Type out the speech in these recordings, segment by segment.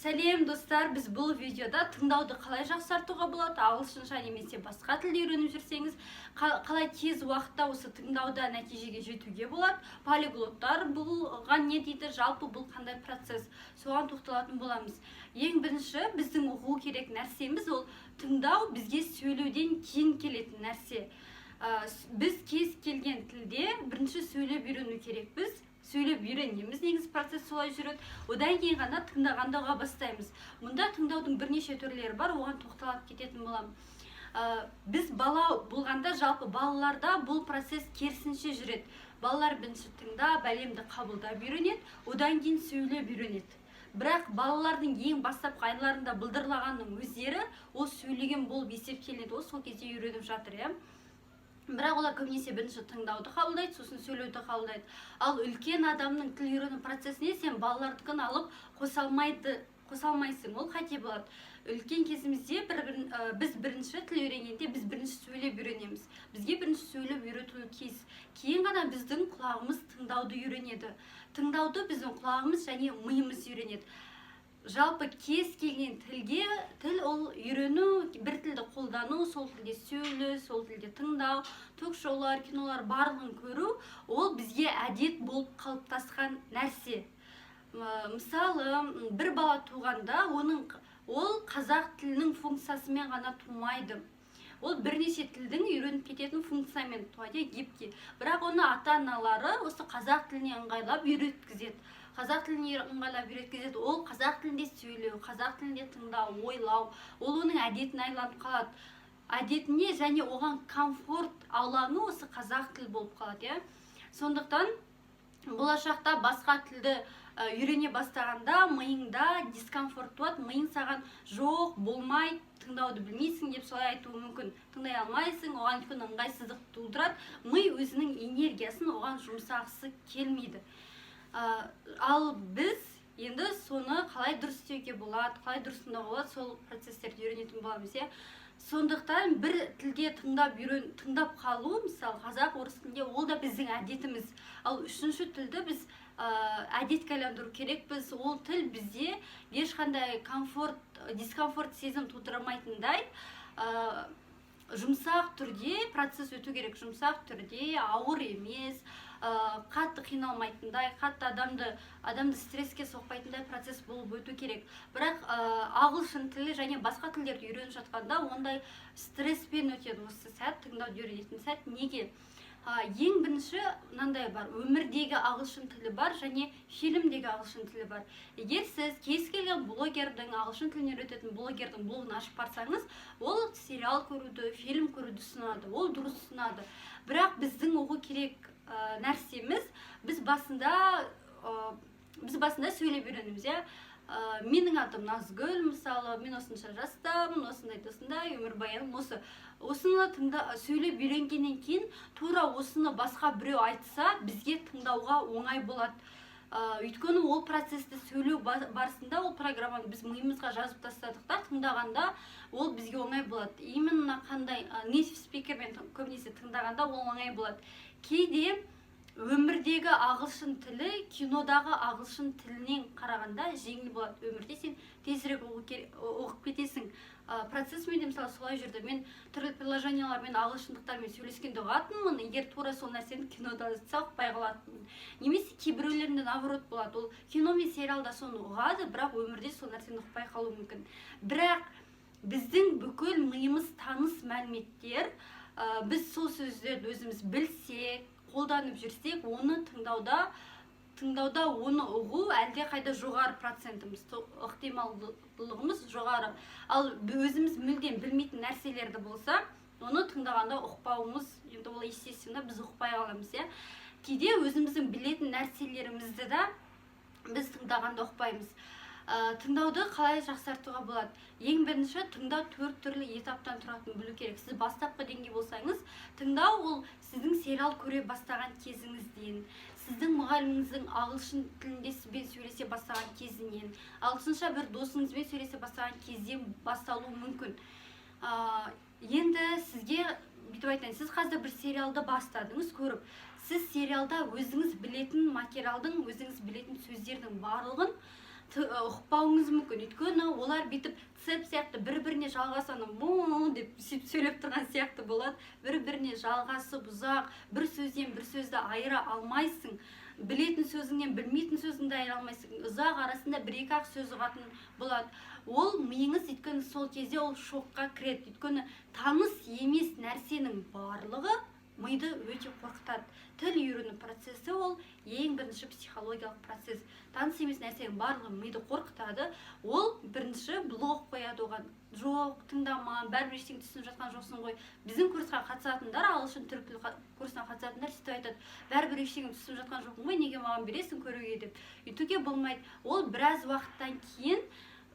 Сәлем достар, біз бұл видеода тыңдауды қалай жақсартуға болады, ағылшынша немесе басқа тілді үйреніп жүрсеңіз, қалай тез уақытта осы тыңдауда нәтижеге жетуге болады. Полиглоттар бұған не дейді, жалпы бұл қандай процесс, соған тоқталатын боламыз. Ең бірінші біздің оқу керек нәрсеміз ол тыңдау бізге сөйлеуден кейін келетін нәрсе. Біз кез келген тілде бірінші сөйлеп үйрену керекпіз. Сөйлеп үйренеміз, негізі процесс солай жүреді. Одан кейін ғана тыңдағандауға бастаймыз. Мұнда тыңдаудың бірнеше түрлері бар, оған тоқталып кететін боламын. Біз бала болғанда, жалпы балаларда бұл процесс керісінше жүреді. Балалар бірінші тыңдап, әлемді қабылдап үйренеді, одан кейін сөйлеп үйренеді. Бірақ балалардың ең бастапқы айларында былдырлағанның өздері ол сөйлеген болып есептелінеді, ол сол кезде үйреніп жатыр. Бірақ олар көбінесе бірінші тыңдауды қабылдайды, сосын сөйлеуді қабылдайды. Ал үлкен адамның тіл үйрену процесіне сен балалардікін алып қоса алмайсың, ол қате болады. Үлкен кезімізде біз бірінші тіл үйренгенде біз бірінші сөйлеп үйренеміз. Бізге бірінші сөйлеп үйретілуі тиіс. Кейін ғана біздің құлағымыз тыңдауды үйренеді. Тыңдауды біздің құлағымыз және миымыз үйренеді. Жалпы кез келген тілге, тіл ол үйрену, бір тілді қолдану, сол тілде сөйлеу, сол тілде тыңдау, ток-шоулар, кинолар барлығын көру, ол бізге әдет болып қалыптасқан нәрсе. Мысалы, бір бала туғанда, ол қазақ тілінің функциясымен ғана тумайды. Ол бірнеше тілдің үйреніп кететін функциямен туады, гибке. Бірақ оны ата-аналары осы қазақ тіліне ыңғайлап үйреткізеді. Қазақ тіліне ыңғайлап үйреткізеді, ол қазақ тілінде сөйлеу, қазақ тілінде тыңдау, ойлау, ол оның әдетіне айланып қалады. Әдетіне және оған комфорт алаңы осы қазақ тіл болып қалады. Сондықтан болашақта басқа тілді үйрене бастағанда миыңда дискомфорт туады, миың саған жоқ, болмай, тыңдауды білмейсің деп солай айтуы мүмкін. Тыңдай алмайсың, оған үлкен ыңғайсыздық тудырады, ми өзінің энергиясын оған жұмсағысы келмейді. Ал біз енді соны қалай дұрыс істеуге болады, қалай дұрыс тыңдауға болады, сол процесстерді үйренетін боламыз. Сондықтан бір тілде тыңдап қалу, мысалы қазақ, орыс тілінде, ол да біздің әдетіміз. Ал үшінші тілді біз әдетке айналдыру керекпіз. Ол тіл бізде ешқандай дискомфорт сезім тудырмайтындай жұмсақ түрде процесс өту керек. Жұмсақ түрде, ауыр емес, қатты қиналмайтындай, қатты адамды стресске соқпайтындай процесс болып өту керек. Бірақ ағылшын тілі және басқа тілдерді үйреніп жатқанда ондай стресспен өтеді осы сәт, тыңдауды үйренетін сәт. Неге? Ең бірінші мынандай бар, өмірдегі ағылшын тілі бар және фильмдегі ағылшын тілі бар. Егер сіз кез келген блогердің, ағылшын тілін үйрететін блогердің блогын ашып барсаңыз, ол сериал көруді, фильм көруді ұсынады, ол дұрыс ұсынады. Бірақ біздің оқу керек нәрсеміз, біз басында сөйлеп үйренеміз. Менің атым Назгүл, мысалы, мен осынша жастамын, осындай өмірбаяным осы. Осыны сөйлеп үйренгеннен кейін, тура осыны басқа біреу айтса, бізге тыңдауға оңай болады. Өйткені ол процесті сөйлеу барысында ол программаны біз миымызға жазып тастадықта, тыңдағанда ол бізге оңай болады. Именно қандай native speakerмен көбінесе тыңдағанда ол оңай болады. Кейде өмірдегі ағылшын тілі кинодағы ағылшын тілінен қарағанда жеңіл болады. Өмірде сен тезірек оқып кетесің. Процессмен де мысалы солай жүрді. Мен түрлі приложениялармен, ағылшындықтармен сөйлескенде ұғатынмын, егер тура сол нәрсені кинода айтса ұқпай қалатынмын. Немесе кейбіреулерінде наоборот болады. Ол кино мен сериалда соны ұғады, бірақ өмірде сол нәрсені ұқпай қалуы мүмкін. Бірақ біздің бүкіл миымыз таныс мәліметтер, біз сол сөздерді өзіміз білсек, қолданып жүрсек, оны тыңдауда оны ұғу әлде қайда жоғары процентіміз, ықтималдылығымыз жоғары. Ал өзіміз мүлдем білмейтін нәрселерді болса, оны тыңдағанда ұқпауымыз, енді ол естественно, біз ұқпай қаламыз. Кейде өзіміздің білетін нәрселерімізді да біз тыңдағанда ұқпаймыз. Тыңдауды қалай жақсартуға болады? Ең бірінші, тыңдау 4 түрлі этаптан тұратынын білу керек. Сіз бастапқы деңгей болсаңыз, тыңдау ол сіздің сериал көре бастаған кезіңізден, сіздің мұғаліміңіздің ағылшын тілінде сізбен сөйлесе бастаған кезінен, ағылшынша бір досыңызбен сөйлесе бастаған кезден басталуы мүмкін. Енді сізге бүйтіп айтайын, сіз қазір бір сериалды бастадыңыз көріп, сіз сериалда өзіңіз білетін материалдың, өзіңіз білетін сөздердің барлығын ұқпауыңыз мүмкін. Өйткені олар бүйтіп цеп сияқты бір-біріне жалғасаны му деп сөйлеп тұрған сияқты болады. Бір-біріне жалғасып ұзақ, бір сөзден бір сөзді айыра алмайсың. Білетін сөзіңнен білмейтін сөзіңді айыра алмайсың. Ұзақ арасында бір-екі ақ сөз ұғатын болады. Ол миыңыз өйткені сол кезде ол шокқа кіреді. Өйткені таныс емес нәрсенің барлығы миды өте қорқытады. Тіл үйрену процесі ол ең бірінші психологиялық процесс. Таныс емес нәрсенің барлығы миды қорқытады. Ол бірінші блок қояды оған. Жоқ, тыңдама, бәрібір ештеңе түсініп жатқан жоқсың ғой. Біздің курсқа қатысатындар, ағылшын түрік тілі курсына қатысатындар сөйтіп айтады. Бәрібір ештеңе түсініп жатқан жоқсың ғой, неге маған бересің көруге деп. Өйтуге болмайды. Ол біраз уақыттан кейін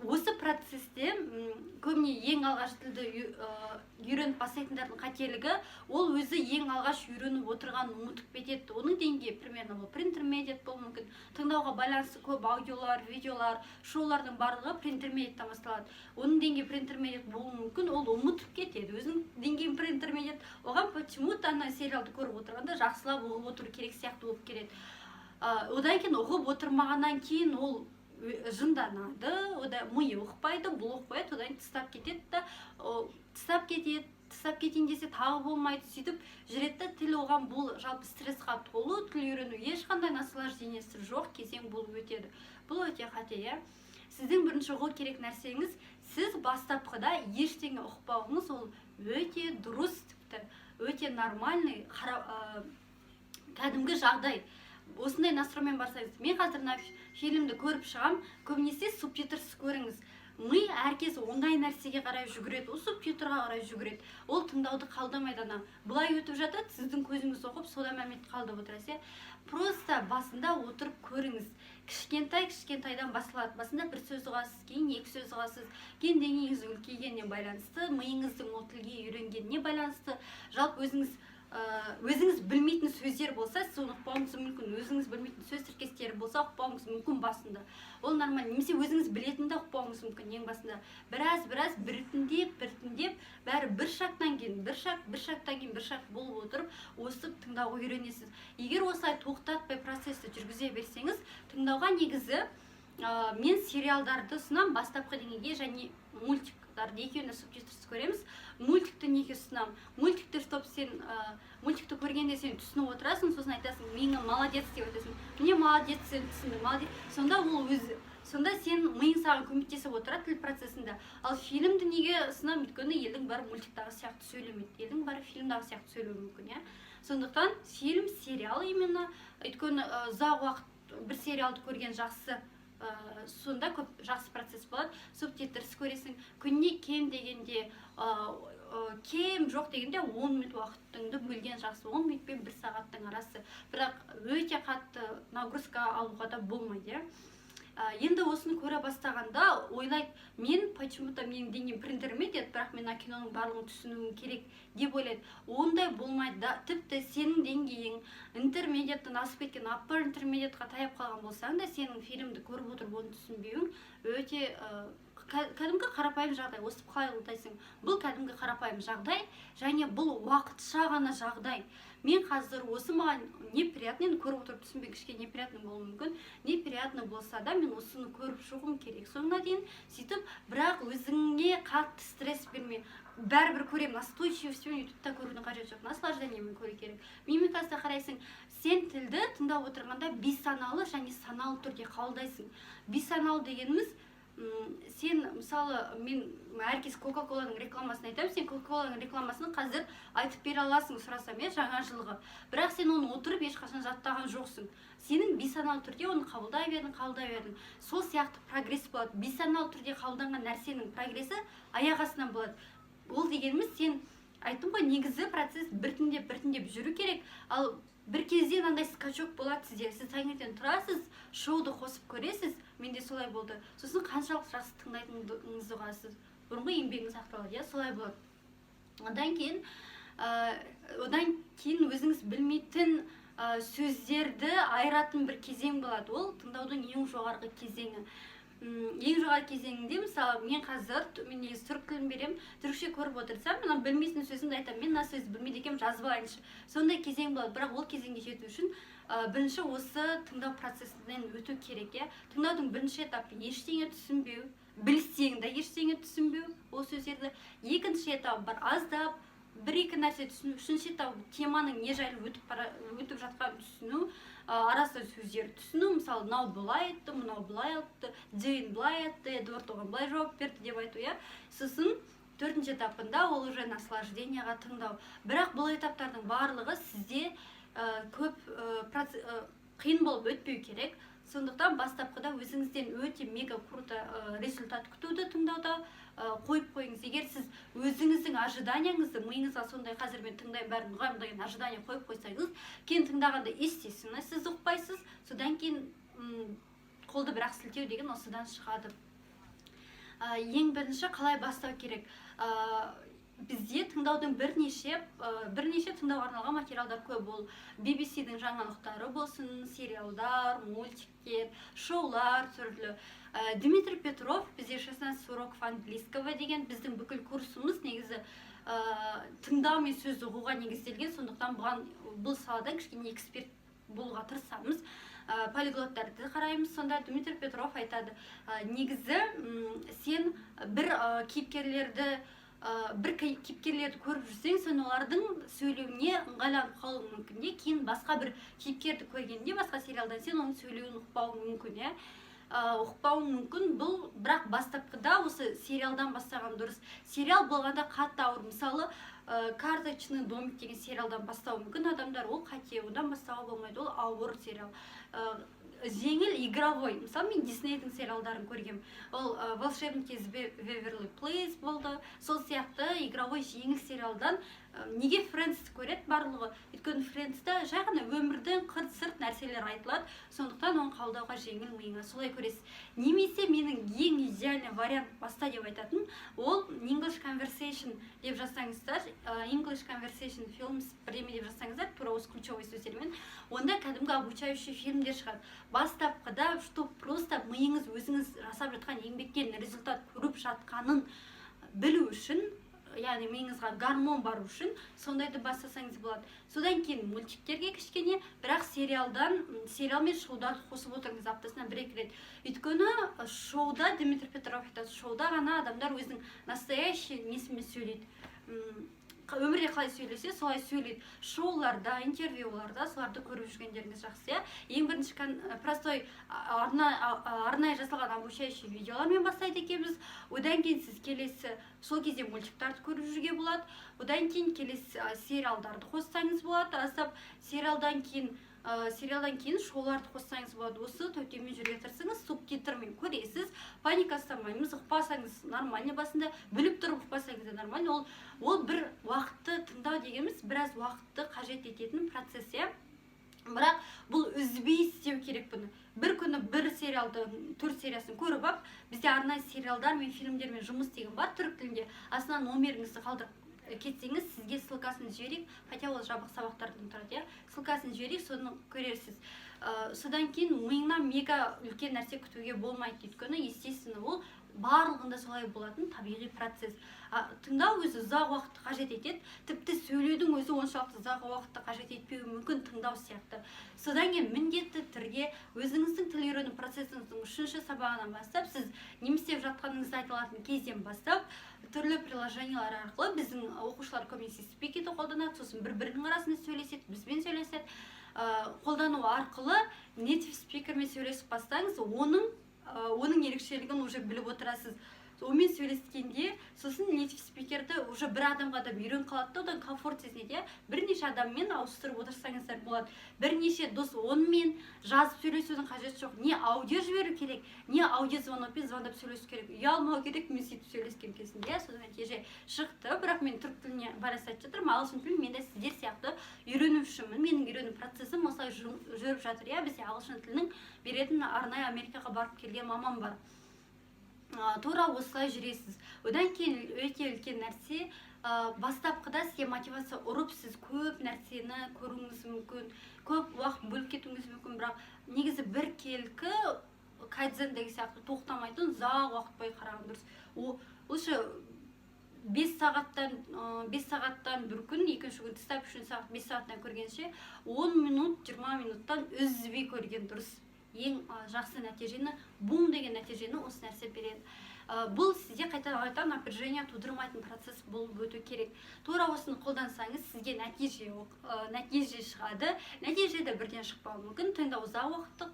осы процесте көбіне ең алғаш тілді үйреніп бастайтындардың қателігі, ол өзі ең алғаш үйреніп отырғанын ұмытып кетеді. Оның деңгейі примерно ол pre-intermediate болуы мүмкін. Тыңдауға байланысты көп аудиолар, видеолар, шоулардың барлығы pre-intermediate-тан басталады. Оның деңгейі pre-intermediate болуы мүмкін, ол ұмытып кетеді. Өзінің деңгейін pre-intermediate, оған почему-то ана сериалды көріп отырғанда жақсылап оқып отыру керек сияқты болып келеді. Одан кейін оқып отырмағаннан кейін ол жынданады, ода миы ұқпайды, блок қояды, одан тастап кетеді да, тастап кетейін десе тағы болмайды, сөйтіп жүреді. Тіл оған бұл жалпы стрессқа толы, тіл үйрену ешқандай наслаждениесі жоқ кезең болып өтеді. Бұл өте қате, иә. Сіздің бірінші ұғу керек нәрсеңіз, сіз бастапқыда ештеңе ұқпауыңыз, ол өте дұрыс, тіпті өте нормальный, кәдімгі жағдай. Осындай настроймен барсаңыз, мен қазір фильмді көріп шығам, көбінесе субтитрсіз көріңіз. Ми әркез оңай нәрсеге қарай жүгіреді, ол субтитрға қарай жүгіреді. Ол тыңдауды қалдырмайды. Ана былай өтіп жатады, сіздің көзіңіз оқып, содан мәлімет қалдырып отырасыз. Просто басында отырып көріңіз. Кішкентайдан басталады. Басында бір сөз ұғасыз, кейін екі сөз ұғасыз, кейін деңгейіңіз үлкейгеніне байланысты, миыңыздың ол тілге үйренгеніне байланысты, жалпы өзіңіз білмейтін сөздер болса, сіз оны ұқпауыңыз мүмкін. Өзіңіз білмейтін сөз тіркестері болса, ұқпауыңыз мүмкін басында. Ол нормально. Немесе өзіңіз білетінді ұқпауыңыз мүмкін ең басында. Біраз біртіндеп, бәрі бір шақтан кейін бір шақ болып отырып, осып тыңдауға үйренесіз. Егер осылай тоқтатпай процесті жүргізе берсеңіз, тыңдауға негізі мен сериалдарды ұсынамын бастапқы деңгейге және мультиктарды екеуіне субтитрсіз көреміз. Мультикті неге ұсынамын? Мультикті мультикті көргенде сен түсініп отырасың, сосын айтасың, мені молодец деп айтасың. Мне молодец, сен түсіндің, молодец. Сонда сен миың саған көмектесіп отырады тіл процесінде. Ал фильмді неге ұсынамын? Өйткені елдің бәрі мультиктағы сияқты сөйлемейді. Елдің бәрі фильмдағы сияқты сөйлеуі мүмкін, иә. Сондықтан фильм, сериал именно, өйткені ұзақ уақыт бір сериалды көрген жақсы. Сонда көп жақсы процесс болады. Субтитрсіз көресің. Күніне кем дегенде, кем жоқ дегенде 10 минут уақытыңды бөлген жақсы. 10 минут пен 1 сағаттың арасы. Бірақ өте қатты нагрузка алуға да болмайды. Енді осыны көре бастағанда ойлайды, мен почему-то менің деңгейім pre-intermediate, бірақ мен киноның барлығын түсінуім керек деп ойлайды. Ондай болмайды да. Тіпті сенің деңгейің интермедиаттан асып кеткен upper intermediate-ға таяп қалған болсаң да, сенің фильмді көріп отырып оны түсінбеуің өте кәдімгі қарапайым жағдай. Осып қалай ұлтайсың? Бұл кәдімгі қарапайым жағдай, және бұл уақытша ғана жағдай. Мен қазір осы маған неприятно, енді көріп отырып түсінбей кішкене неприятно болуы мүмкін. Неприятно болса да, мен осыны көріп шығуым керек. Соңына дейін сөйтіп, бірақ өзіңе қатты стресс берме. Бәрібір көремін, настойчивостьпен ютубта көрудің қажеті жоқ, наслаждениемен көру керек. Мимикасына қарайсың, сен тілді тыңдап отырғанда бейсаналы және саналы түрде қабылдайсың. Бейсаналы дегеніміз, сен мысалы, мен әркез Кока-Коланың рекламасын айтамын, сен Кока-Коланың рекламасын қазір айтып бере аласың, сұрасам, жаңа жылғы. Бірақ сен оны отырып ешқашан жаттаған жоқсың. Сенің бейсаналы түрде оны қабылдай бердің. Сол сияқты прогресс болады. Бейсаналы түрде қабылданған нәрсенің прогрессі аяқ астынан болады. Ол дегеніміз, сен айттым ғой, негізі процесс біртіндеп жүру керек. Ал бір кезде мынандай скачок болады сізде. Сіз таңертең тұрасыз, шоуды қосып көресіз. Менде солай болды. Сосын қаншалық жақсы тыңдайтыныңызды ұғасыз. Бұрынғы еңбегіңіз сақталады, солай болады. Одан кейін өзіңіз білмейтін сөздерді айыратын бір кезең болады. Ол тыңдаудың ең жоғарғы кезеңі. ең жоғары кезеңінде мысалы мен қазір мен негізі түрік тілін беремін, түрікше көріп отырсам мен білмейтін сөзімді айтамын, мен мына сөзді білмейді екенмін, жазып алайыншы. Сондай кезең болады, бірақ ол кезеңге жету үшін бірінші осы тыңдау процесінен өту керек. Тыңдаудың бірінші этапы ештеңе түсінбеу, білсең де ештеңе түсінбеу ол сөздерді. Екінші этап бар аздап бір-екі нәрсе түсіну. Үшінші этап теманың не жайлы өтіп жатқанын түсіну, арасында сөздерді түсіну. Мысалы мынау былай айтты, мынау былай айтты, Джейн былай айтты, Эдвард оған былай жауап берді деп айту. Сосын төртінші этапында ол уже наслаждениеға тыңдау. Бірақ бұл этаптардың барлығы сізде көп қиын болып өтпеу керек. Сондықтан бастапқыда өзіңізден өте мега круто результат күтуді тыңдауда қойып қойыңыз. Егер сіз өзіңіздің ожиданияңызды миыңызға сондай қазір мен тыңдаймын бәрін ұғамын деген ожидание қойып қойсаңыз, кейін тыңдағанда естественно сіз ұқпайсыз, содан кейін қолды бірақ сілтеу деген осыдан шығады. Ең бірінші қалай бастау керек? Бізде тыңдаудың бірнеше тыңдауға арналған материалдар көп. Ол BBC-дің жаңалықтары болсын, сериалдар, мультиктер, шоулар түрлі. Дмитрий Петров бізде 16 уроков английского деген біздің бүкіл курсымыз негізі тыңдау мен сөз ұғуға негізделген. Сондықтан бұл салада кішкене эксперт болуға тырысамыз. Полиглоттарды қараймыз. Сонда Дмитрий Петров айтады, негізі сен бір кейіпкерлерді көріп жүрсең, сен олардың сөйлеуіне ыңғайланып қалуың мүмкін. Кейін басқа бір кейіпкерді көргенде, басқа сериалдан сен оның сөйлеуін ұқпауың мүмкін. Ұқпауың мүмкін. Бұл бірақ бастапқыда осы сериалдан бастаған дұрыс. Сериал болғанда қатты ауыр. Мысалы, карточный домик деген сериалдан бастау мүмкін адамдар, ол қате, одан бастауға болмайды, ол ауыр сериал. Жеңіл игровой. Мысалы, мен Диснейдің сериалдарын көргем. Ол волшебники из Веверли Плейс болды. Сол сияқты игровой жеңіл сериалдан неге Френдсті көреді барлығы? Өйткені Френдсті жай ғана өмірдің қырт-сырт нәрселер айтылады. Сондықтан оны қабылдауға жеңіл миыңа. Солай көресіз. Немесе менің ең идеальный вариант баста деп айтатын, ол English Conversation деп жазсаңыздар, English Conversation Films бірдеме деп жазсаңыздар, тура осы ключевой сөздермен, онда кәдімгі обучающий фильмдер шығады. Бастапқыда, чтоб просто миыңыз өзіңіз жасап жатқан еңбектен результат көріп жатқанын білу үшін, яғни миыңызға гормон бару үшін сондайды бастасаңыз болады. Содан кейін мультиктерге кішкене, бірақ сериал мен шоударды қосып отырыңыз аптасына 1-2 рет. Өйткені шоуда, Дмитрий Петров айтады, шоуда ғана адамдар өзінің настоящий несімен сөйлейді. Өмірде қалай сөйлесе, солай сөйлейді. Шоуларда, интервьюларда соларды көріп жүргендеріңіз жақсы. Ең бірінші простой арнайы жасалған обучающий видеолармен бастайды екенбіз. Одан кейін сіз келесі сол кезде мультиктарды көріп жүрге болады. Одан кейін келесі сериалдарды қоссаңыз болады. Аздап сериалдан кейін шоуларды қоссаңыз болады. Осы төтемен жүрге тырысыңыз, субтитрмен көресіз. Паника ұстамаймыз, ұқпасаңыз нормально басында, біліп тұрып ұқпасаңыз да нормально. Ол бір уақытты тыңдау дегеніміз біраз уақытты қажет ететін процесс. Бірақ бұл үзбей істеу керек бұны. Бір күні бір сериалдың 4 сериясын көріп ап, бізде арнайы сериалдар мен фильмдермен жұмыс деген бар түрік тілінде. Астынан номеріңізді қалдырып кетсеңіз, сізге ссылкасын жіберейік, хотя ол жабық сабақтардан тұрады, ссылкасын жіберейік, соны көрерсіз. Содан кейін миыңнан мега үлкен нәрсе күтуге болмайды, өйткені естественно ол барлығында солай болатын табиғи процесс. Тыңдау өзі ұзақ уақытты қажет етеді, тіпті сөйлеудің өзі оншалықты ұзақ уақытты қажет етпеуі мүмкін тыңдау сияқты. Содан кейін міндетті түрде өзіңіздің тіл үйрену процесіңіздің 3-ші сабағынан бастап, сіз не істеп жатқаныңызды айтылатын кезден бастап, түрлі приложениялар арқылы біздің оқушылар көбінесе спикерді қолданады, сосын бір-бірінің арасында сөйлеседі, бізбен сөйлеседі. Қолдану арқылы native спикермен сөйлесіп бастаңыз, оның ерекшелігін уже біліп отырасыз. Онымен сөйлескенде, сосын native спикерді уже бір адамға да үйреніп қалады, одан комфорт сезінеді. Бірнеше адаммен ауыстырып отырсаңыздар болады. Бірнеше дос онымен жазып сөйлесудің қажеті жоқ. Не аудио жіберу керек, не аудио звонокпен звондап сөйлесу керек. Ұялмау керек, мен сөйтіп сөйлескен кезінде, содан нәтиже шықты. Бірақ мен түрік тіліне байланысты айтып жатырмын. Ағылшын тілін мен де сіздер сияқты үйренушімін. Менің үйрену процесім осылай жүріп жатыр. Бізде ағылшын тілінің беретін арнайы Америкаға барып келген маман бар. Тура осылай жүресіз. Одан кейін өте үлкен нәрсе, бастапқыда сізге мотивация ұрып, сіз көп нәрсені көруіңіз мүмкін, көп уақыт бөліп кетуіңіз мүмкін, бірақ негізі бір келкі кайдзен деген сияқты тоқтамайтын ұзақ уақыт бойы қараған дұрыс. Лучше 5 сағаттан бір күн, екінші күн тастап, үшінші сағат 5 сағаттан көргенше 10 минут, 20 минуттан үзбей көрген дұрыс. Ең жақсы нәтижені, бум деген нәтижені осы нәрсе береді. Бұл сізде қайтадан напряжение тудырмайтын процесс болып өту керек. Тура осыны қолдансаңыз, сізге нәтиже шығады. Нәтиже де бірден шықпауы мүмкін, тыңдау ұзақ уақытты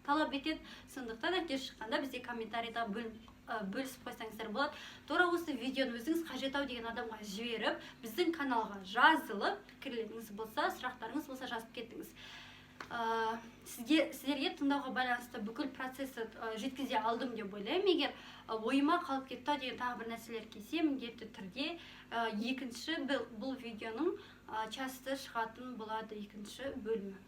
талап етеді. Сондықтан нәтиже шыққанда бізде комментарийда бөлісіп қойсаңыздар болады. Тура осы видеоны өзіңіз қажет ау деген адамға жіберіп, біздің каналға жазылып, пікірлеріңіз болса, сұрақтарыңыз болса жазып кеттіңіз. Сіздерге тыңдауға байланысты бүкіл процесті жеткізе алдым деп ойлаймын. Егер ойыма қалып кетті деген тағы бір нәрселер келсе, міндетті түрде екінші бұл видеоның часты шығатын болады, екінші бөлімі.